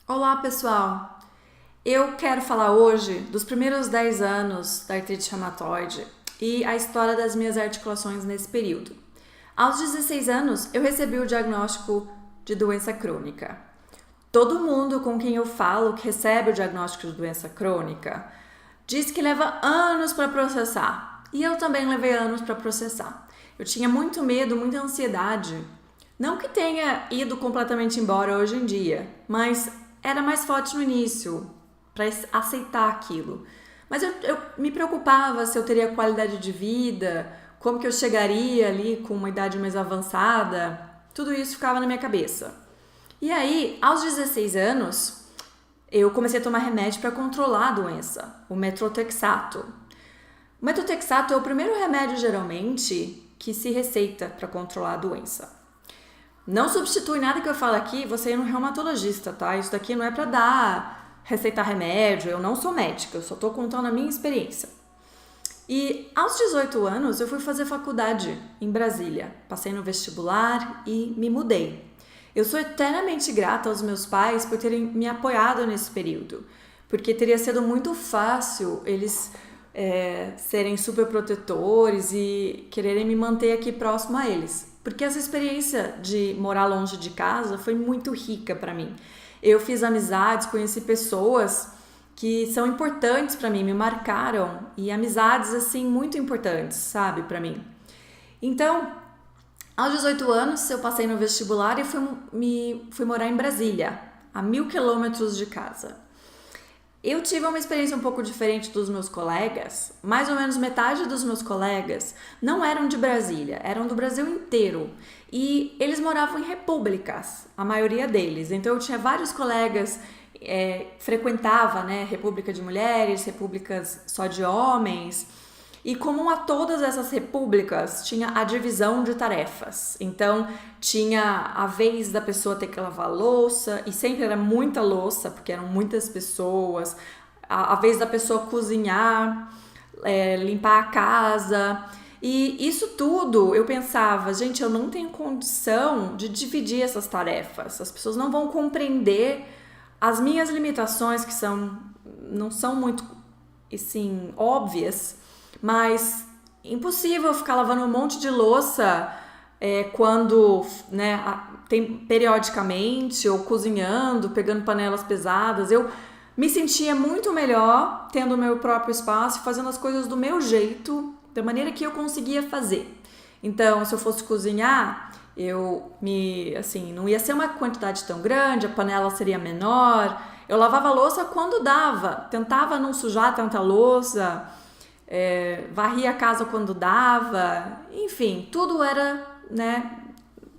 Olá, pessoal! Eu quero falar hoje dos primeiros 10 anos da artrite reumatoide e a história das minhas articulações nesse período. Aos 16 anos, eu recebi o diagnóstico de doença crônica. Todo mundo com quem eu falo que recebe o diagnóstico de doença crônica diz que leva anos para processar. E eu também levei anos para processar. Eu tinha muito medo, muita ansiedade. Não que tenha ido completamente embora hoje em dia, mas era mais forte no início, para aceitar aquilo. Mas eu me preocupava se eu teria qualidade de vida, como que eu chegaria ali com uma idade mais avançada. Tudo isso ficava na minha cabeça. E aí, aos 16 anos, eu comecei a tomar remédio para controlar a doença, o metrotexato. O metrotexato é o primeiro remédio, geralmente, que se receita para controlar a doença. Não substitui nada que eu falo aqui, você ir no reumatologista, tá? Isso daqui não é para receitar remédio, eu não sou médica, eu só tô contando a minha experiência. E aos 18 anos eu fui fazer faculdade em Brasília, passei no vestibular e me mudei. Eu sou eternamente grata aos meus pais por terem me apoiado nesse período, porque teria sido muito fácil eles serem super protetores e quererem me manter aqui próximo a eles. Porque essa experiência de morar longe de casa foi muito rica para mim. Eu fiz amizades, conheci pessoas que são importantes para mim, me marcaram, e amizades assim muito importantes, sabe, para mim. Então, aos 18 anos, eu passei no vestibular e fui morar em Brasília, a 1.000 quilômetros de casa. Eu tive uma experiência um pouco diferente dos meus colegas. Mais ou menos metade dos meus colegas não eram de Brasília, eram do Brasil inteiro. E eles moravam em repúblicas, a maioria deles. Então eu tinha vários colegas, frequentava, república de mulheres, repúblicas só de homens. E comum a todas essas repúblicas tinha a divisão de tarefas. Então tinha a vez da pessoa ter que lavar louça, e sempre era muita louça, porque eram muitas pessoas. A vez da pessoa cozinhar, limpar a casa. E isso tudo eu pensava, gente, eu não tenho condição de dividir essas tarefas. As pessoas não vão compreender as minhas limitações, que não são muito, assim, óbvias. Mas impossível ficar lavando um monte de louça quando, tem periodicamente, ou cozinhando, pegando panelas pesadas. Eu me sentia muito melhor tendo o meu próprio espaço, fazendo as coisas do meu jeito, da maneira que eu conseguia fazer. Então, se eu fosse cozinhar, não ia ser uma quantidade tão grande, a panela seria menor. Eu lavava a louça quando dava, tentava não sujar tanta louça. Varria a casa quando dava, enfim, tudo era,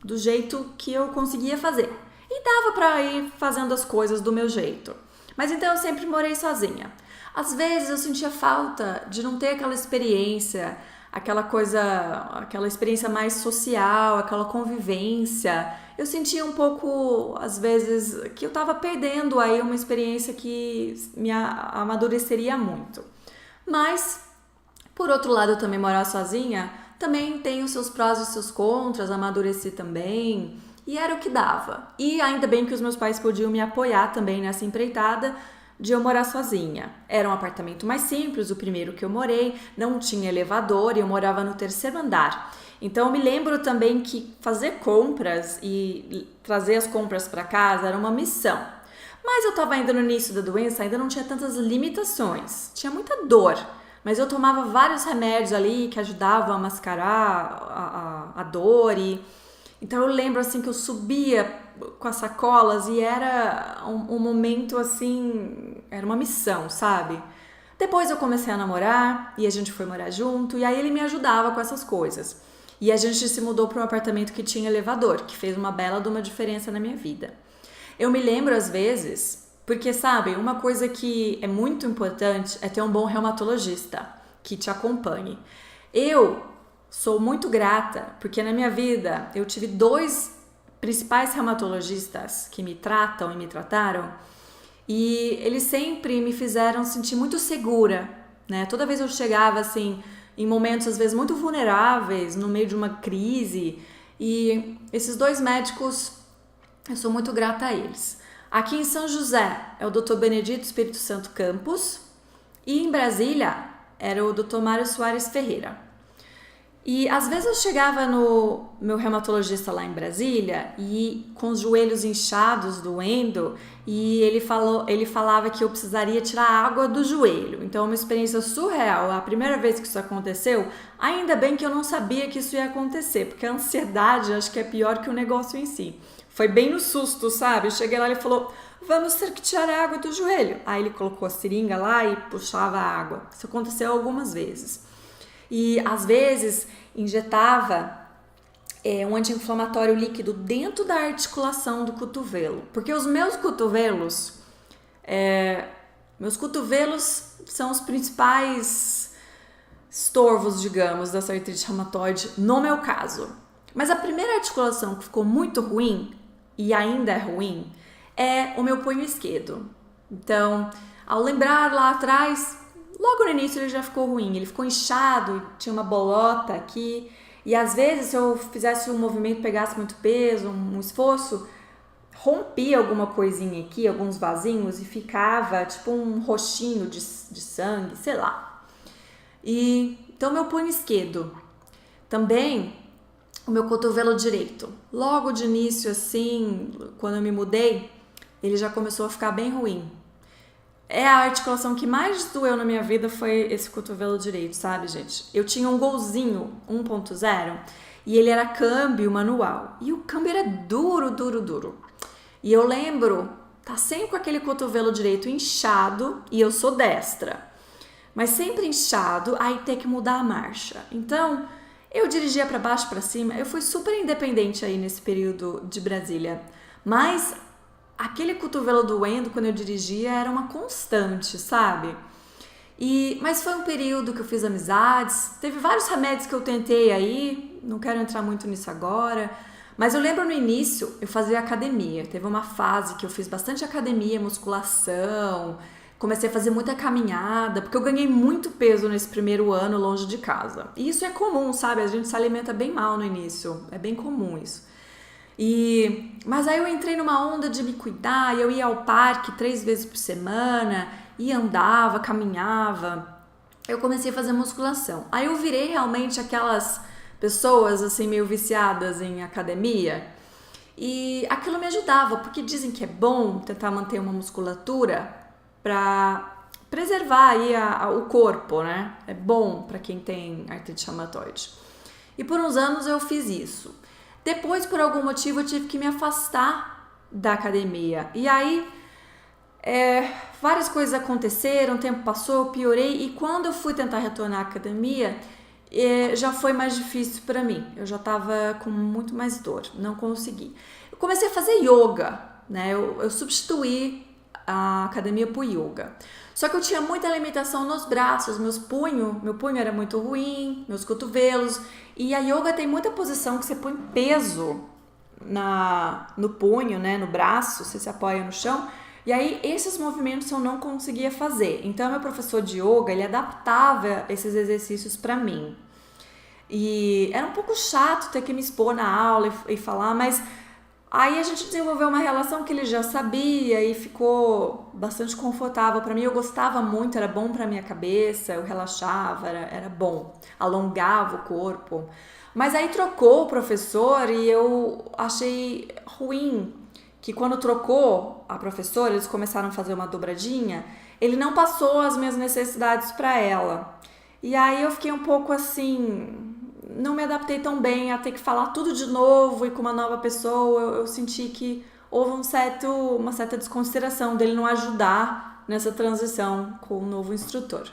do jeito que eu conseguia fazer. E dava para ir fazendo as coisas do meu jeito. Mas então eu sempre morei sozinha. Às vezes eu sentia falta de não ter aquela experiência, aquela experiência mais social, aquela convivência. Eu sentia um pouco, às vezes, que eu estava perdendo aí uma experiência que me amadureceria muito. Mas por outro lado, eu também morar sozinha também tem os seus prós e os seus contras, amadureci também, e era o que dava. E ainda bem que os meus pais podiam me apoiar também nessa empreitada de eu morar sozinha. Era um apartamento mais simples, o primeiro que eu morei, não tinha elevador e eu morava no terceiro andar. Então eu me lembro também que fazer compras e trazer as compras para casa era uma missão. Mas eu estava ainda no início da doença, ainda não tinha tantas limitações, tinha muita dor. Mas eu tomava vários remédios ali que ajudavam a mascarar a dor. Então eu lembro assim que eu subia com as sacolas e era um momento assim, era uma missão, sabe? Depois eu comecei a namorar e a gente foi morar junto, e aí ele me ajudava com essas coisas. E a gente se mudou para um apartamento que tinha elevador, que fez uma bela de uma diferença na minha vida. Eu me lembro às vezes, porque, sabe, uma coisa que é muito importante é ter um bom reumatologista que te acompanhe. Eu sou muito grata, porque na minha vida eu tive 2 principais reumatologistas que me tratam e me trataram, e eles sempre me fizeram sentir muito segura, Toda vez eu chegava, assim, em momentos às vezes muito vulneráveis, no meio de uma crise, e esses 2 médicos, eu sou muito grata a eles. Aqui em São José é o Dr. Benedito Espírito Santo Campos e em Brasília era o Dr. Mário Soares Ferreira. E às vezes eu chegava no meu reumatologista lá em Brasília e com os joelhos inchados, doendo, e ele falava que eu precisaria tirar água do joelho. Então, uma experiência surreal. A primeira vez que isso aconteceu, ainda bem que eu não sabia que isso ia acontecer, porque a ansiedade acho que é pior que o negócio em si. Foi bem no susto, sabe? Eu cheguei lá e ele falou, vamos ter que tirar a água do joelho. Aí ele colocou a seringa lá e puxava a água. Isso aconteceu algumas vezes. E às vezes injetava um anti-inflamatório líquido dentro da articulação do cotovelo, porque os meus cotovelos são os principais estorvos, digamos, dessa artrite reumatoide no meu caso. Mas a primeira articulação que ficou muito ruim, e ainda é ruim, é o meu punho esquerdo. Então, ao lembrar lá atrás, logo no início ele já ficou ruim, ele ficou inchado, tinha uma bolota aqui, e às vezes se eu fizesse um movimento, pegasse muito peso, um esforço, rompia alguma coisinha aqui, alguns vasinhos, e ficava tipo um roxinho de sangue, sei lá. Então meu punho esquerdo, também o meu cotovelo direito, logo de início assim, quando eu me mudei, ele já começou a ficar bem ruim. A articulação que mais doeu na minha vida foi esse cotovelo direito, sabe, gente? Eu tinha um Golzinho 1.0 e ele era câmbio manual. E o câmbio era duro, duro, duro. E eu lembro, tá sempre com aquele cotovelo direito inchado, e eu sou destra. Mas sempre inchado, aí ter que mudar a marcha. Então, eu dirigia para baixo, para cima. Eu fui super independente aí nesse período de Brasília. Mas aquele cotovelo doendo quando eu dirigia era uma constante, sabe? Mas foi um período que eu fiz amizades, teve vários remédios que eu tentei aí, não quero entrar muito nisso agora, mas eu lembro no início eu fazia academia, teve uma fase que eu fiz bastante academia, musculação, comecei a fazer muita caminhada, porque eu ganhei muito peso nesse primeiro ano longe de casa. E isso é comum, sabe? A gente se alimenta bem mal no início, é bem comum isso. Mas aí eu entrei numa onda de me cuidar, eu ia ao parque 3 vezes por semana, e andava, caminhava, eu comecei a fazer musculação. Aí eu virei realmente aquelas pessoas assim meio viciadas em academia, e aquilo me ajudava, porque dizem que é bom tentar manter uma musculatura para preservar aí o corpo, né? É bom para quem tem artrite reumatoide. E por uns anos eu fiz isso. Depois, por algum motivo, eu tive que me afastar da academia. E aí, várias coisas aconteceram, o tempo passou, eu piorei. E quando eu fui tentar retornar à academia, já foi mais difícil para mim. Eu já estava com muito mais dor, não consegui. Eu comecei a fazer yoga, né? Eu substituí a academia por yoga. Só que eu tinha muita limitação nos braços, meu punho era muito ruim, meus cotovelos. E a yoga tem muita posição que você põe peso no punho, né, no braço, você se apoia no chão. E aí esses movimentos eu não conseguia fazer. Então meu professor de yoga, ele adaptava esses exercícios para mim. E era um pouco chato ter que me expor na aula e falar, mas aí a gente desenvolveu uma relação que ele já sabia e ficou bastante confortável para mim. Eu gostava muito, era bom para minha cabeça, eu relaxava, era bom, alongava o corpo. Mas aí trocou o professor e eu achei ruim que quando trocou a professora, eles começaram a fazer uma dobradinha, ele não passou as minhas necessidades para ela. E aí eu fiquei um pouco assim, não me adaptei tão bem a ter que falar tudo de novo e com uma nova pessoa. Eu senti que houve uma certa desconsideração dele não ajudar nessa transição com o novo instrutor.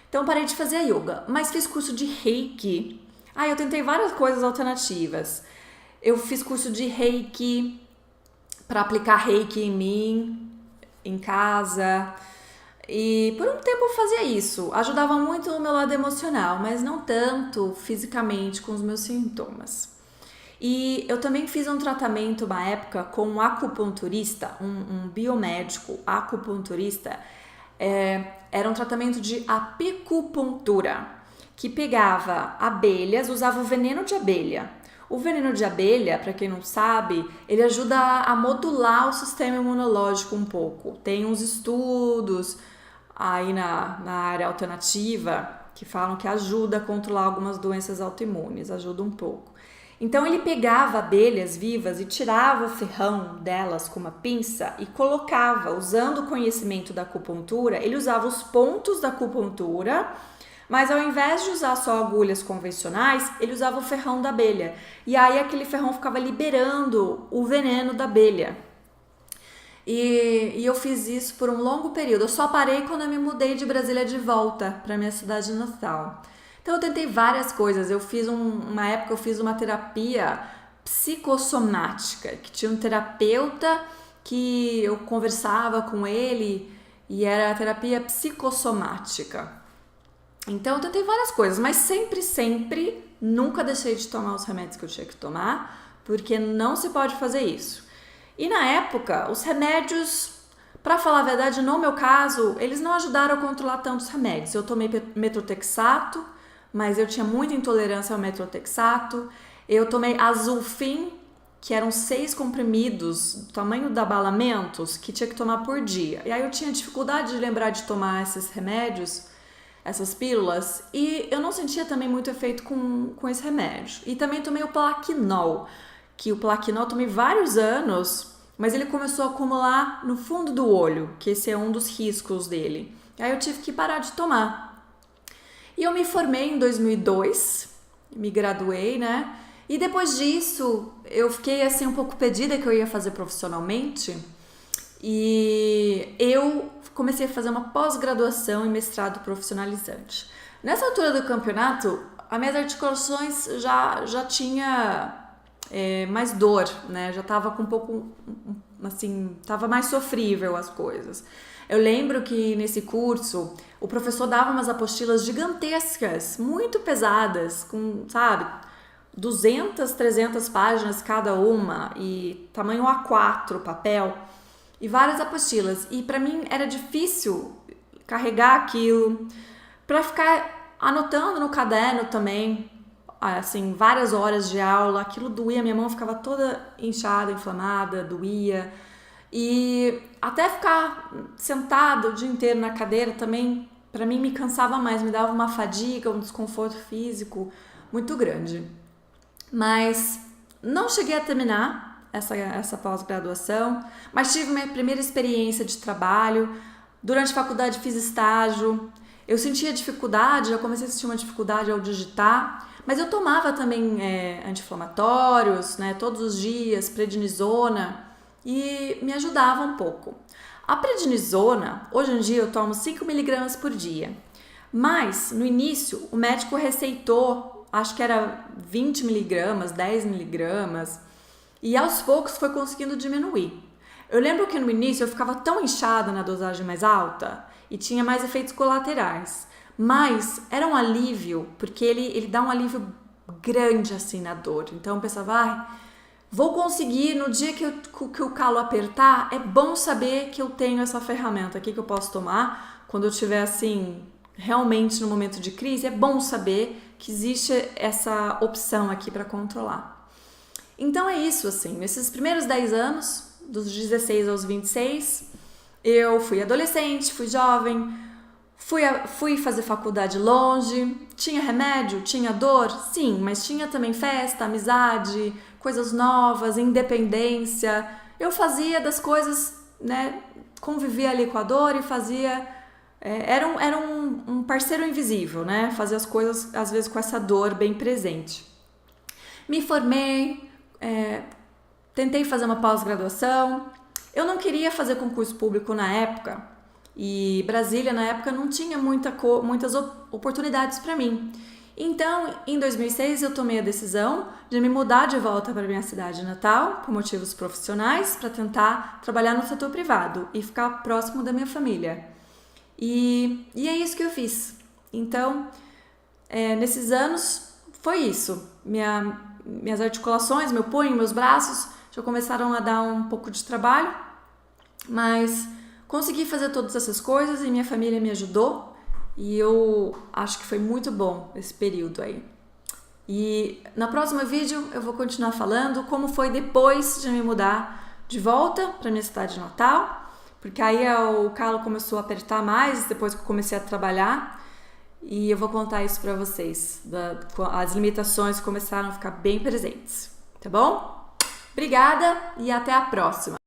Então parei de fazer yoga, mas fiz curso de Reiki. Eu tentei várias coisas alternativas. Eu fiz curso de Reiki para aplicar Reiki em mim, em casa. E por um tempo eu fazia isso, ajudava muito no meu lado emocional, mas não tanto fisicamente com os meus sintomas. E eu também fiz um tratamento uma época com um acupunturista, um biomédico acupunturista. Era um tratamento de apicultura, que pegava abelhas, usava o veneno de abelha, O veneno de abelha, para quem não sabe, ele ajuda a modular o sistema imunológico um pouco. Tem uns estudos aí na área alternativa que falam que ajuda a controlar algumas doenças autoimunes, ajuda um pouco. Então ele pegava abelhas vivas e tirava o ferrão delas com uma pinça e colocava, usando o conhecimento da acupuntura, ele usava os pontos da acupuntura, mas ao invés de usar só agulhas convencionais, ele usava o ferrão da abelha. E aí aquele ferrão ficava liberando o veneno da abelha. E eu fiz isso por um longo período. Eu só parei quando eu me mudei de Brasília de volta para minha cidade natal. Então eu tentei várias coisas. Uma época eu fiz uma terapia psicossomática, que tinha um terapeuta que eu conversava com ele e era a terapia psicossomática. Então eu tentei várias coisas, mas sempre, nunca deixei de tomar os remédios que eu tinha que tomar, porque não se pode fazer isso. E na época, os remédios, para falar a verdade, no meu caso, eles não ajudaram a controlar tantos remédios. Eu tomei metrotexato, mas eu tinha muita intolerância ao metrotexato. Eu tomei Azulfin, que eram 6 comprimidos do tamanho da bala Mentos, que tinha que tomar por dia. E aí eu tinha dificuldade de lembrar de tomar esses remédios, essas pílulas, e eu não sentia também muito efeito com esse remédio. E também tomei o Plaquenol, que o Plaquenol eu tomei vários anos, mas ele começou a acumular no fundo do olho, que esse é um dos riscos dele. Aí eu tive que parar de tomar. E eu me formei em 2002, me graduei, né? E depois disso, eu fiquei assim um pouco perdida que eu ia fazer profissionalmente, e eu comecei a fazer uma pós-graduação em mestrado profissionalizante. Nessa altura do campeonato, as minhas articulações já tinha mais dor, né? Já tava com um pouco, assim, tava mais sofrível as coisas. Eu lembro que nesse curso, o professor dava umas apostilas gigantescas, muito pesadas, com, sabe, 200, 300 páginas cada uma e tamanho A4 papel. E várias apostilas. E para mim era difícil carregar aquilo, para ficar anotando no caderno também, assim, várias horas de aula. Aquilo doía, minha mão ficava toda inchada, inflamada, doía. E até ficar sentada o dia inteiro na cadeira também, para mim me cansava mais, me dava uma fadiga, um desconforto físico muito grande. Mas não cheguei a terminar essa pós-graduação, mas tive minha primeira experiência de trabalho. Durante a faculdade fiz estágio, eu sentia dificuldade, já comecei a sentir uma dificuldade ao digitar, mas eu tomava também anti-inflamatórios, né, todos os dias, prednisona, e me ajudava um pouco. A prednisona, hoje em dia eu tomo 5 mg por dia, mas no início o médico receitou, acho que era 20 mg, 10 mg, e aos poucos foi conseguindo diminuir. Eu lembro que no início eu ficava tão inchada na dosagem mais alta e tinha mais efeitos colaterais, mas era um alívio, porque ele dá um alívio grande assim na dor. Então eu pensava, vou conseguir, no dia que o calo apertar, é bom saber que eu tenho essa ferramenta aqui que eu posso tomar. Quando eu estiver assim, realmente no momento de crise, é bom saber que existe essa opção aqui para controlar. Então é isso, assim, nesses primeiros 10 anos, dos 16 aos 26, eu fui adolescente, fui jovem, fui fazer faculdade longe, tinha remédio, tinha dor, sim, mas tinha também festa, amizade, coisas novas, independência. Eu fazia das coisas, né, convivia ali com a dor e fazia... Era um parceiro invisível, né, fazia as coisas, às vezes, com essa dor bem presente. Me formei... tentei fazer uma pós-graduação. Eu não queria fazer concurso público na época e Brasília na época não tinha muitas oportunidades para mim. Então, em 2006 eu tomei a decisão de me mudar de volta para minha cidade natal por motivos profissionais, para tentar trabalhar no setor privado e ficar próximo da minha família. E é isso que eu fiz. Então, nesses anos foi isso. Minhas articulações, meu punho, meus braços já começaram a dar um pouco de trabalho, mas consegui fazer todas essas coisas e minha família me ajudou e eu acho que foi muito bom esse período aí. E no próximo vídeo eu vou continuar falando como foi depois de me mudar de volta para minha cidade natal, porque aí o calo começou a apertar mais depois que eu comecei a trabalhar, e eu vou contar isso para vocês. As limitações começaram a ficar bem presentes, tá bom? Obrigada e até a próxima!